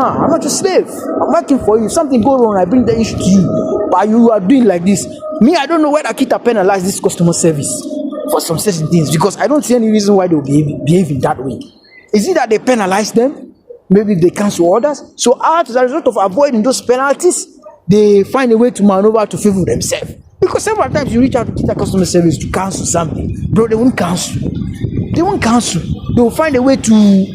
I'm not your slave. I'm working for you. If something go wrong, I bring the issue to you. But you are doing like this. Me, I don't know whether Kita penalize this customer service for some certain things because I don't see any reason why they will behave in that way. Is it that they penalize them? Maybe they cancel orders. So as a result of avoiding those penalties, they find a way to maneuver to favor themselves. Because several times you reach out to Kita customer service to cancel something, bro, they won't cancel. They won't cancel. They will find a way to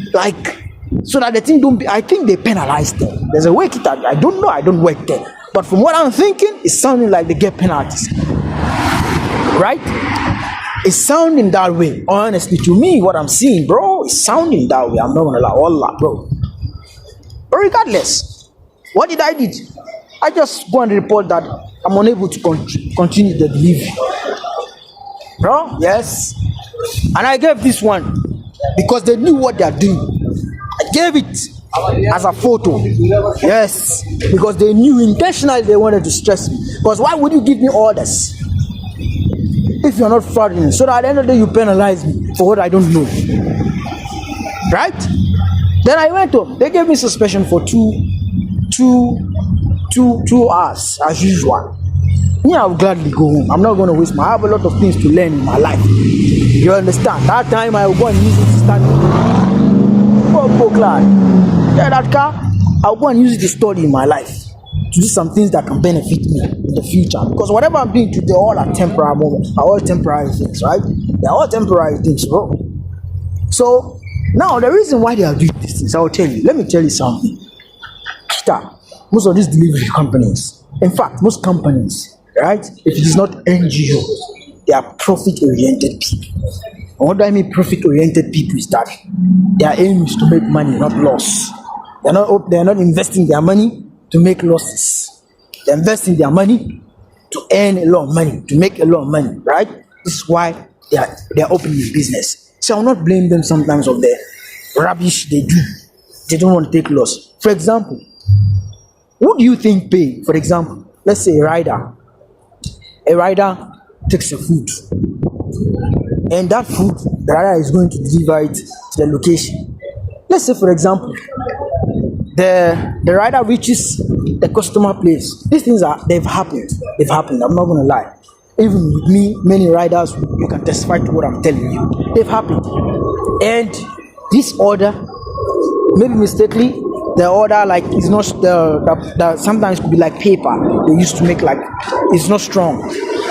so that the thing don't be. I think they penalize them. There's a way Kita. I don't know. I don't work there. But from what I'm thinking, it's sounding like they get penalties. Right? It's sounding that way. Honestly, to me, what I'm seeing, bro, it's sounding that way. I'm not gonna lie, Allah, bro. But regardless, what did I do? I just go and report that I'm unable to continue the delivery. Bro, yes. And I gave this one because they knew what they are doing. I gave it as a photo. Yes. Because they knew intentionally they wanted to stress me. Because why would you give me orders if you're not fraudulent? So that at the end of the day you penalize me for what I don't know. Right? Then I went home. They gave me suspension for two hours as usual. Me, I will gladly go home. I'm not going to waste I have a lot of things to learn in my life. You understand? That time I will go and use it to stand. Yeah, that car, I'll go and use it to study in my life. To do some things that can benefit me in the future. Because whatever I'm doing today, all are temporary moments, are all temporary things, right? They're all temporary things, bro. So now the reason why they are doing these things, I will tell you. Let me tell you something. Kita, most of these delivery companies, in fact, most companies, right? If it is not NGOs, they are profit-oriented people. And what do I mean profit-oriented people is that their aim is to make money, not loss. They are not investing their money to make losses. They're investing their money to earn a lot of money, to make a lot of money, right? This is why they are opening a business. So I will not blame them sometimes of the rubbish they do. They don't want to take loss. For example, who do you think pay? For example, let's say a rider. A rider takes a food. And that food, the rider is going to deliver it to the location. Let's say, for example, the rider reaches the customer place. These things they've happened. They've happened. I'm not gonna lie. Even with me, many riders, you can testify to what I'm telling you. They've happened. And this order, maybe mistakenly, the order is not the sometimes could be like paper. They used to make it's not strong.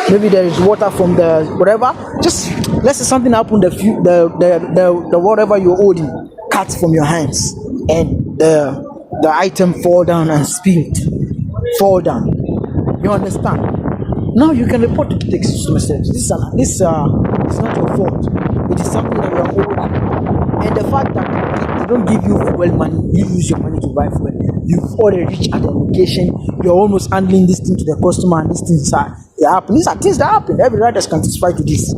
Maybe there is water from the whatever. Just let's say something happened. The whatever you're holding cuts from your hands, and the item fall down and fall down. You understand? Now you can report to the customer service. This is not your fault. It is something that you are holding, and the fact that they don't give you fuel money, you use your money to buy fuel. You've already reached at the location. You're almost handling this thing to the customer, and these things they happen. These are things that happen. Every rider can testify to this,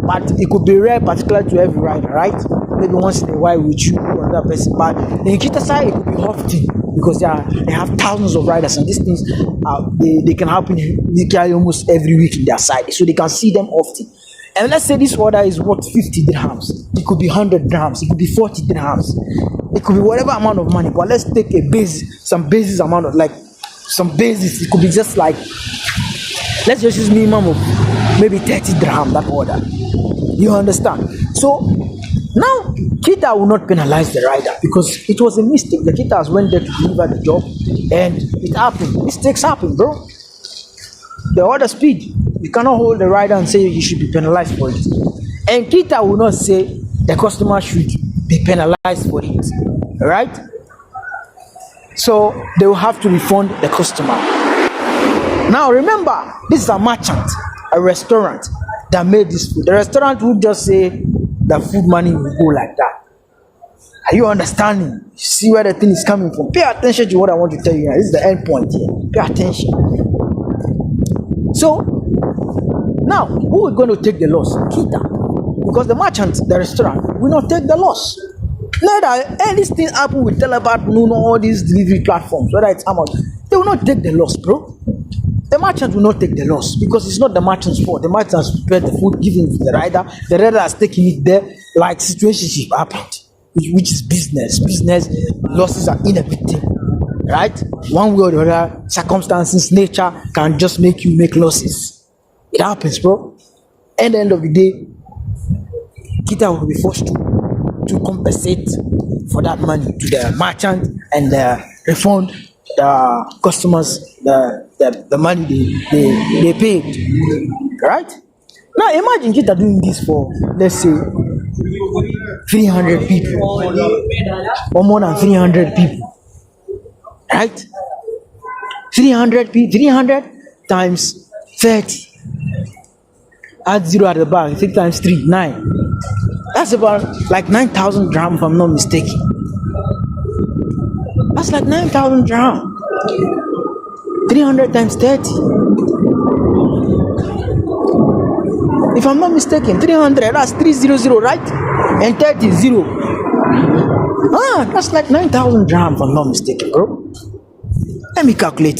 but it could be rare, particularly to every rider, right? Maybe once in a while with you or another person, but in Kita side it could be often because they have thousands of riders, and these things they can happen almost every week in their side, so they can see them often. And let's say this order is worth 50 dirhams. It could be 100 dirhams. It could be 40 dirhams. It could be whatever amount of money. But let's take some basis amount of some basis. It could be just let's just use minimum of maybe 30 dirham that order. You understand? So now Kita will not penalize the rider because it was a mistake. The Kitas went there to deliver the job, and it happened. Mistakes happen, bro. The order speed. You cannot hold the rider and say you should be penalized for it. And Kita will not say the customer should be penalized for it. Right? So they will have to refund the customer. Now remember, this is a merchant, a restaurant that made this food. The restaurant would just say the food money will go like that. Are you understanding? You see where the thing is coming from. Pay attention to what I want to tell you here. This is the end point here. Pay attention. So now, who is going to take the loss? Kita. Because the merchant, the restaurant, will not take the loss. Neither anything happen with Telebat, Nuno, all these delivery platforms, whether it's Amazon, they will not take the loss, bro. The merchant will not take the loss because it's not the merchant's fault. The merchant has prepared the food, given to the rider has taken it there, situationship happened, which is business. Business losses are inevitable. right? One way or the other, circumstances, nature can just make you make losses. It happens, bro. At the end of the day, Kita will be forced to compensate for that money to the merchant and refund the customers the money they paid, right? Now imagine Kita doing this for, let's say, 300 people or more than 300 people, right? 300 times 30. Add 0 at the back, 6 times 3, 9. That's about like 9,000 dirham if I'm not mistaken. That's like 9,000 dirham. 300 times 30. If I'm not mistaken, 300, that's 300, right? And 30 is 0. That's like 9,000 dirham if I'm not mistaken, bro. Let me calculate.